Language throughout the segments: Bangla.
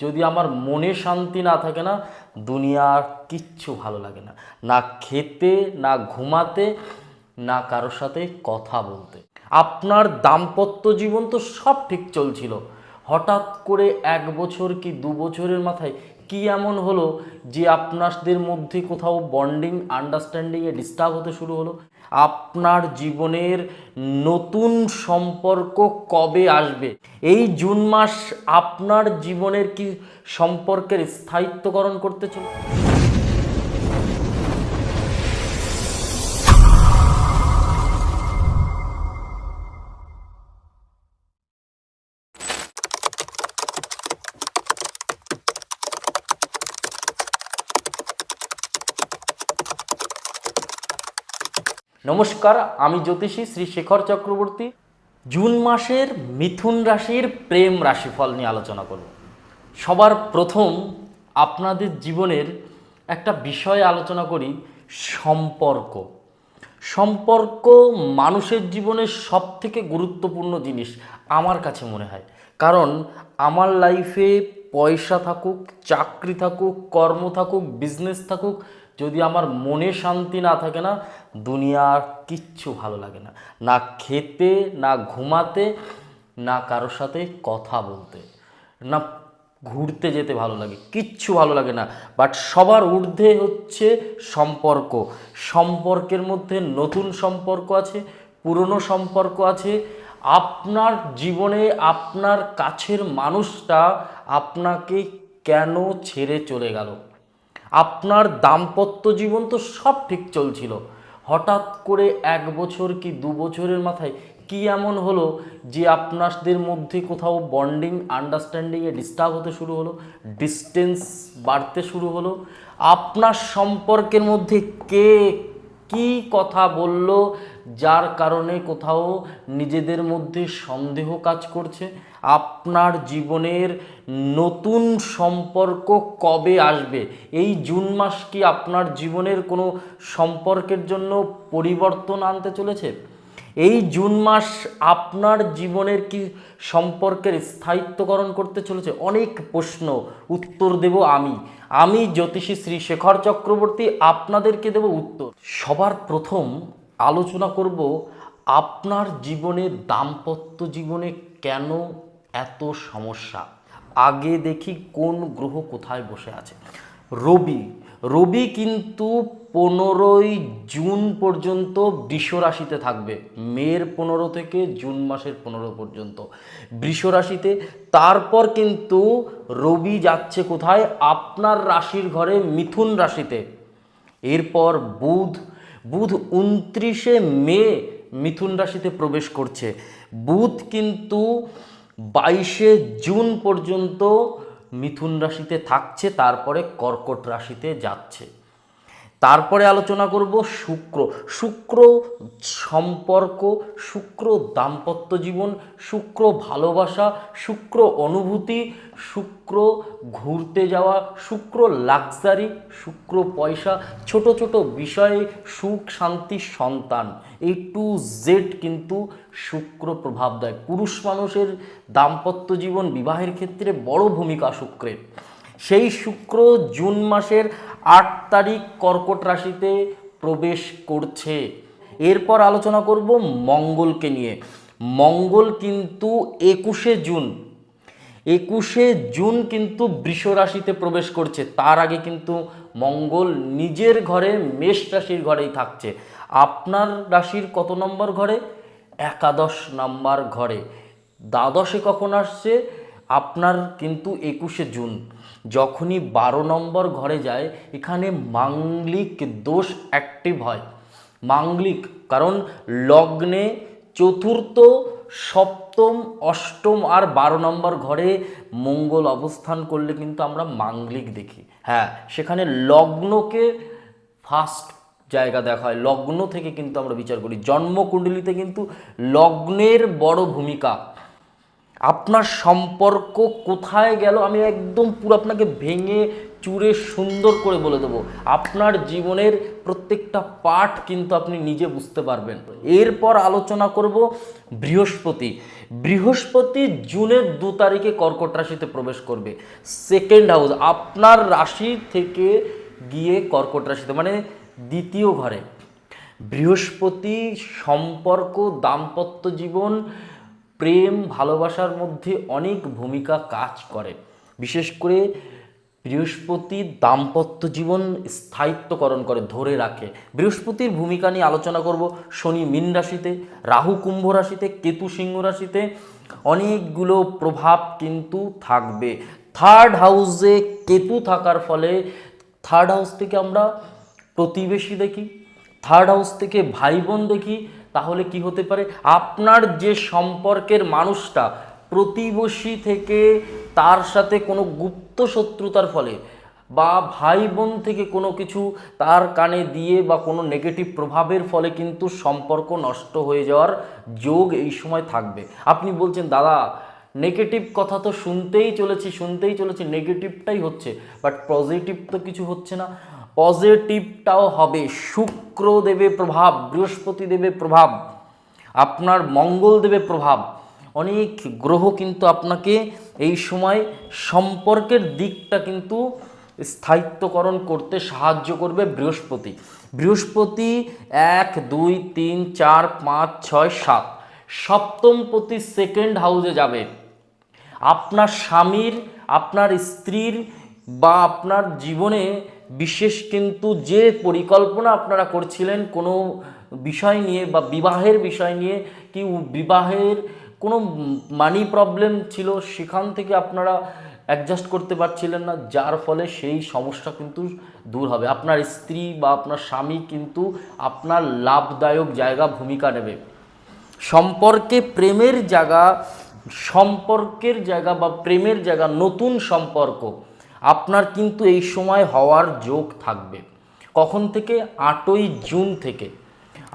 যদি আমার মনে শান্তি না থাকে না, দুনিয়ার কিচ্ছু ভালো লাগে না। না খেতে, না ঘুমাতে, না কারোর সাথে কথা বলতে। আপনার দাম্পত্য জীবন তো সব ঠিক চলছিল, হঠাৎ করে 1 বছর কি 2 বছরের মাথায় কি এমন হলো যে আপনাদের মধ্যে কোথাও বন্ডিং আন্ডারস্ট্যান্ডিংয়ে ডিস্টার্ব হতে শুরু হলো? আপনার জীবনের নতুন সম্পর্ক কবে আসবে? এই জুন মাস আপনার জীবনের কি সম্পর্কের স্থায়িত্বকরণ করতে চলে? নমস্কার, আমি জ্যোতিষী শ্রী শেখর চক্রবর্তী। জুন মাসের মিথুন রাশির প্রেম রাশিফল নিয়ে আলোচনা করব। সবার প্রথম আপনাদের জীবনের একটা বিষয়ে আলোচনা করি, সম্পর্ক। সম্পর্ক মানুষের জীবনের সবথেকে গুরুত্বপূর্ণ জিনিস আমার কাছে মনে হয়। কারণ আমার লাইফে পয়সা থাকুক, চাকরি থাকুক, কর্ম থাকুক, বিজনেস থাকুক, যদি আমার মনে শান্তি না থাকে না, দুনিয়ার কিচ্ছু ভালো লাগে না। না খেতে, না ঘুমাতে, না কারোর সাথে কথা বলতে, না ঘুরতে যেতে ভালো লাগে, কিচ্ছু ভালো লাগে না। বাট সবার ঊর্ধ্বে হচ্ছে সম্পর্ক। সম্পর্কের মধ্যে নতুন সম্পর্ক আছে, পুরনো সম্পর্ক আছে। আপনার জীবনে আপনার কাছের মানুষটা আপনাকে কেন ছেড়ে চলে গেল? আপনার দাম্পত্য জীবন তো সব ঠিক চলছিল, হঠাৎ করে 1 বছর কি 2 বছরের মাথায় কি এমন হলো যে আপনাদের মধ্যে কোথাও বন্ডিং আন্ডারস্ট্যান্ডিংয়ে ডিস্টার্ব হতে শুরু হলো, ডিস্টেন্স বাড়তে শুরু হলো? আপনার সম্পর্কের মধ্যে কে কি কথা বলল যার কারণে কোথাও নিজেদের মধ্যে সন্দেহ কাজ করছে? আপনার জীবনের নতুন সম্পর্ক কবে আসবে? এই জুন মাস কি আপনার জীবনের কোনো সম্পর্কের জন্য পরিবর্তন আনতে চলেছে? এই জুন মাস আপনার জীবনের কি সম্পর্কের স্থায়িত্বকরণ করতে চলেছে? অনেক প্রশ্ন, উত্তর দেব আমি জ্যোতিষী শ্রী শেখর চক্রবর্তী আপনাদেরকে দেব উত্তর। সবার প্রথম আলোচনা করব আপনার জীবনের দাম্পত্য জীবনে কেন এত সমস্যা। আগে দেখি কোন গ্রহ কোথায় বসে আছে। রবি। রবি কিন্তু 15ই জুন পর্যন্ত বৃষ রাশিতে থাকবে। মের 15 থেকে জুন মাসের 15 পর্যন্ত বৃষ রাশিতে। তারপর কিন্তু রবি যাচ্ছে কোথায়? আপনার রাশির ঘরে মিথুন রাশিতে। এরপর বুধ। বুধ 29শে মে মিথুন রাশিতে প্রবেশ করছে। বুধ কিন্তু 22শে জুন পর্যন্ত মিথুন রাশিতে থাকছে, তারপরে কর্কট রাশিতে যাচ্ছে। তারপরে আলোচনা করব শুক্র। শুক্র সম্পর্ক, শুক্র দাম্পত্য জীবন, শুক্র ভালোবাসা, শুক্র অনুভূতি, শুক্র ঘুরতে যাওয়া, শুক্র লাক্সারি, শুক্র পয়সা, ছোট ছোট বিষয়ে সুখ শান্তি সন্তান, এই টু জেড কিন্তু শুক্র প্রভাব দেয়। পুরুষ মানুষের দাম্পত্য জীবন বিবাহের ক্ষেত্রে বড় ভূমিকা শুক্রের। সেই শুক্র জুন মাসের 8 তারিখ কর্কট রাশিতে প্রবেশ করছে। এরপর আলোচনা করব মঙ্গলকে নিয়ে। মঙ্গল কিন্তু 21শে জুন কিন্তু বৃষ রাশিতে প্রবেশ করছে। তার আগে কিন্তু মঙ্গল নিজের ঘরে মেষ রাশির ঘরেই থাকছে। আপনার রাশির কত নম্বর ঘরে? 11 নম্বর ঘরে। দ্বাদশে কখন আসছে? আপনার কিন্তু 21শে জুন। যখনই 12 নম্বর ঘরে যায়, এখানে মাঙ্গলিক দোষ অ্যাক্টিভ হয়। মাঙ্গলিক কারণ লগ্নে চতুর্থ, সপ্তম, অষ্টম আর 12 নম্বর ঘরে মঙ্গল অবস্থান করলে কিন্তু আমরা মাঙ্গলিক দেখি। হ্যাঁ, সেখানে লগ্নকে ফার্স্ট জায়গা দেখা হয়, লগ্ন থেকে কিন্তু আমরা বিচার করি। জন্মকুণ্ডলিতে কিন্তু লগ্নের বড় ভূমিকা। আপনার সম্পর্ক কোথায় গেল আমি একদম পুরো আপনাকে ভেঙে চুরে সুন্দর করে বলে দেবো। আপনার জীবনের প্রত্যেকটা পার্ট কিন্তু আপনি নিজে বুঝতে পারবেন। এরপর আলোচনা করব বৃহস্পতি। বৃহস্পতি জুনের 2 তারিখে কর্কট রাশিতে প্রবেশ করবে। সেকেন্ড হাউস, আপনার রাশি থেকে গিয়ে কর্কট রাশিতে, মানে দ্বিতীয় ঘরে। বৃহস্পতি সম্পর্ক, দাম্পত্য জীবন, প্রেম ভালোবাসার মধ্যে অনেক ভূমিকা কাজ করে। বিশেষ করে বৃহস্পতি দাম্পত্য জীবন স্থায়িত্বকরণ করে, ধরে রাখে। বৃহস্পতির ভূমিকা নিয়ে আলোচনা করব। শনি মীন রাশিতে, রাহু কুম্ভ রাশিতে, কেতু সিংহ রাশিতে, অনেকগুলো প্রভাব কিন্তু থাকবে। থার্ড হাউসে কেতু থাকার ফলে থার্ড হাউস থেকে আমরা প্রতিবেশী দেখি, থার্ড হাউস থেকে ভাই বোন দেখি। তাহলে কি হতে পারে, আপনার যে সম্পর্কের মানুষটা প্রতিবেশী থেকে তার সাথে কোনো গুপ্ত শত্রুতার ফলে বা ভাই বোন থেকে কোনো কিছু তার কানে দিয়ে বা কোনো নেগেটিভ প্রভাবের ফলে কিন্তু সম্পর্ক নষ্ট হয়ে যাওয়ার যোগ এই সময় থাকবে। আপনি বলছেন দাদা নেগেটিভ কথা তো শুনতেই চলেছি, নেগেটিভটাই হচ্ছে, বাট পজিটিভ তো কিছু হচ্ছে না। পজিটিভটাও হবে। শুক্র দেবে প্রভাব, বৃহস্পতি দেবে প্রভাব, আপনার মঙ্গল দেবে প্রভাব। অনেক গ্রহ কিন্তু আপনাকে এই সময় সম্পর্কের দিকটা কিন্তু স্থায়িত্বকরণ করতে সাহায্য করবে। বৃহস্পতি 1 2 3 4 5 6 7 সপ্তম প্রতি সেকেন্ড হাউসে যাবে। আপনার স্বামীর, আপনার স্ত্রীর বা আপনার জীবনে বিশেষ কিন্তু যে পরিকল্পনা আপনারা করছিলেন কোনো বিষয় নিয়ে বা বিবাহের বিষয় নিয়ে, কি বিবাহের কোনো মানি প্রবলেম ছিল, সেখান থেকে আপনারা অ্যাডজাস্ট করতে পারছিলেন না, যার ফলে সেই সমস্যা কিন্তু দূর হবে। আপনার স্ত্রী বা আপনার স্বামী কিন্তু আপনার লাভদায়ক ভূমিকা নেবে। সম্পর্কের জায়গা বা প্রেমের জায়গা, নতুন সম্পর্ক আপনার কিন্তু এই সময় হওয়ার যোগ থাকবে। কখন থেকে? 8ই জুন থেকে।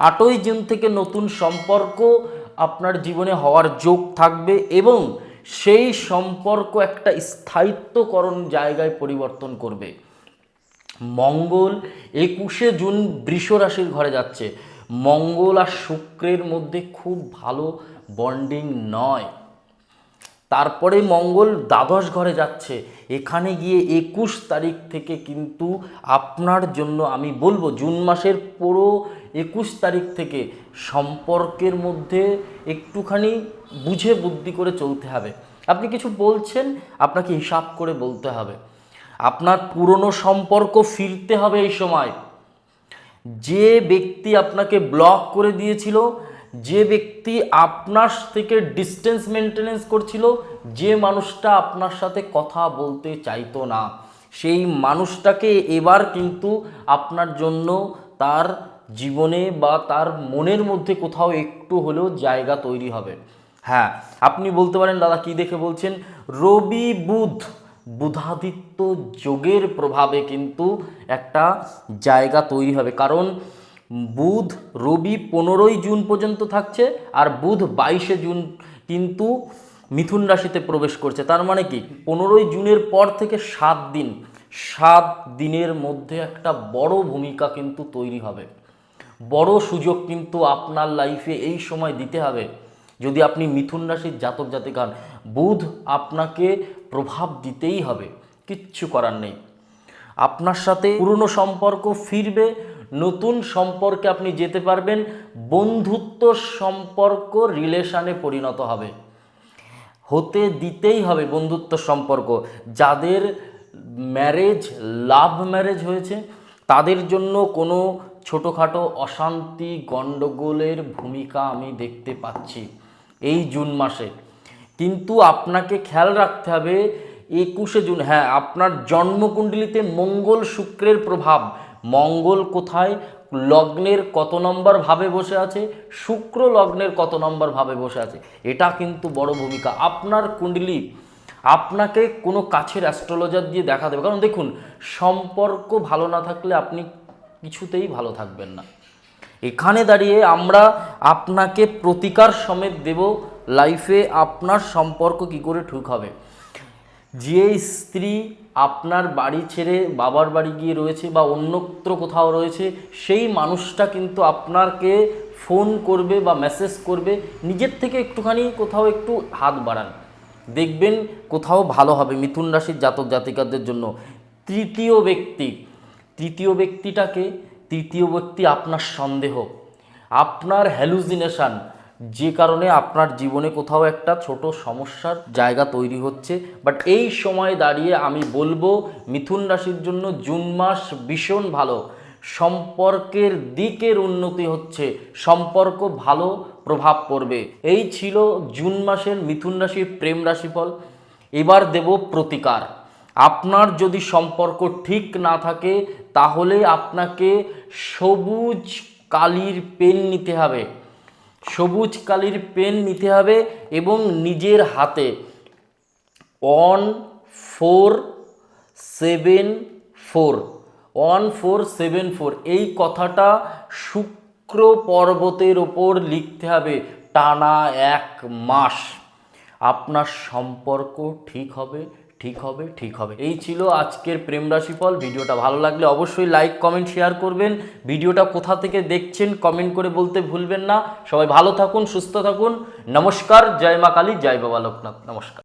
8ই জুন থেকে নতুন সম্পর্ক আপনার জীবনে হওয়ার যোগ থাকবে এবং সেই সম্পর্ক একটা স্থায়িত্বকরণ জায়গায় পরিবর্তন করবে। মঙ্গল 21শে জুন বৃষ রাশির ঘরে যাচ্ছে। মঙ্গল আর শুক্রের মধ্যে খুব ভালো বন্ডিং নয়। তারপরে মঙ্গল দ্বাদশ ঘরে যাচ্ছে। এখানে গিয়ে 21 তারিখ থেকে কিন্তু আপনার জন্য আমি বলবো জুন মাসের পুরো 21 তারিখ থেকে সম্পর্কের মধ্যে একটুখানি বুঝে বুদ্ধি করে চলতে হবে। আপনি কিছু বলছেন, আপনাকে হিসাব করে বলতে হবে। আপনার পুরনো সম্পর্ক ফিরতে হবে এই সময়। যে ব্যক্তি আপনাকে ব্লক করে দিয়েছিল, যে ব্যক্তি আপনার থেকে ডিস্টেন্স মেনটেনেন্স করছিল, যে মানুষটা আপনার সাথে কথা বলতে চাইতো না, সেই মানুষটাকে এবার কিন্তু আপনার জন্য তার জীবনে বা তার মনের মধ্যে কোথাও একটু হলেও জায়গা তৈরি হবে। হ্যাঁ, আপনি বলতে পারেন দাদা কি দেখে বলছেন? রবি বুধাদিত্য যোগের প্রভাবে কিন্তু একটা জায়গা তৈরি হবে। কারণ বুধ রবি 15ই জুন পর্যন্ত থাকছে, আর বুধ 22শে জুন কিন্তু মিথুন রাশিতে প্রবেশ করছে। তার মানে কি 15ই জুনের পর থেকে 7 দিনের মধ্যে একটা বড় ভূমিকা কিন্তু তৈরি হবে। বড় সুযোগ কিন্তু আপনার লাইফে এই সময় দিতে হবে। যদি আপনি মিথুন রাশির জাতক জাতিকা হন, বুধ আপনাকে প্রভাব দিতেই হবে, কিচ্ছু করার নেই। আপনার সাথে পুরনো সম্পর্ক ফিরবে, নতুন সম্পর্কে আপনি যেতে পারবেন, বন্ধুত্ব সম্পর্ক রিলেশনে পরিণত হবে, হতে দিতেই হবে বন্ধুত্ব সম্পর্ক। যাদের ম্যারেজ লাভ ম্যারেজ হয়েছে তাদের জন্য কোনো ছোটোখাটো অশান্তি গণ্ডগোলের ভূমিকা আমি দেখতে পাচ্ছি এই জুন মাসে। কিন্তু আপনাকে খেয়াল রাখতে হবে 21শে জুন, হ্যাঁ, আপনার জন্মকুণ্ডলিতে মঙ্গল শুক্রের প্রভাব। মঙ্গল কোথায়, লগ্নের কত নম্বর ভাবে বসে আছে, শুক্র লগ্নের কত নম্বর ভাবে বসে আছে, এটা কিন্তু বড় ভূমিকা। আপনার কুণ্ডলী আপনাকে কোনো কাছের অ্যাস্ট্রোলজার দিয়ে দেখা দেবে। কারণ দেখুন, সম্পর্ক ভালো না থাকলে আপনি কিছুতেই ভালো থাকবেন না। এখানে দাঁড়িয়ে আমরা আপনাকে প্রতিকার সমেত দেব লাইফে আপনার সম্পর্ক কি করে ঠিক হবে। যে স্ত্রী আপনার বাড়ি ছেড়ে বাবার বাড়ি গিয়ে রয়েছে বা অন্যত্র কোথাও রয়েছে, সেই মানুষটা কিন্তু আপনাকে ফোন করবে বা মেসেজ করবে। নিজের থেকে একটুখানি কোথাও একটু হাত বাড়ান, দেখবেন কোথাও ভালো হবে মিথুন রাশির জাতক জাতিকাদের জন্য। তৃতীয় ব্যক্তিটাকে, তৃতীয় ব্যক্তি আপনার সন্দেহ, আপনার হ্যালুজিনেশান, যে কারণে আপনার জীবনে কোথাও একটা ছোট সমস্যার জায়গা তৈরি হচ্ছে। বাট এই সময় দাঁড়িয়ে আমি বলবো মিথুন রাশির জন্য জুন মাস ভীষণ ভালো। সম্পর্কের দিকের উন্নতি হচ্ছে, সম্পর্ক ভালো প্রভাব পড়বে। এই ছিল জুন মাসের মিথুন রাশির প্রেম রাশিফল। এবার দেব প্রতিকার। আপনার যদি সম্পর্ক ঠিক না থাকে তাহলে আপনাকে সবুজ কালির পেন নিতে হবে, সবুজ কালির পেন নিতে হবে এবং নিজের হাতে 1474 এই কথাটা শুক্র পর্বতের ওপর লিখতে হবে টানা 1 মাস। আপনার সম্পর্ক ঠিক হবে, ঠিক হবে, ঠিক হবে। এই ছিল আজকের প্রেম রাশিফল। ভিডিওটা ভালো লাগলে অবশ্যই লাইক কমেন্ট শেয়ার করবেন। ভিডিওটা কোথা থেকে দেখছেন কমেন্ট করে বলতে ভুলবেন না। সবাই ভালো থাকুন, সুস্থ থাকুন। নমস্কার, জয় মা কালী, জয় বাবা লোকনাথ। নমস্কার।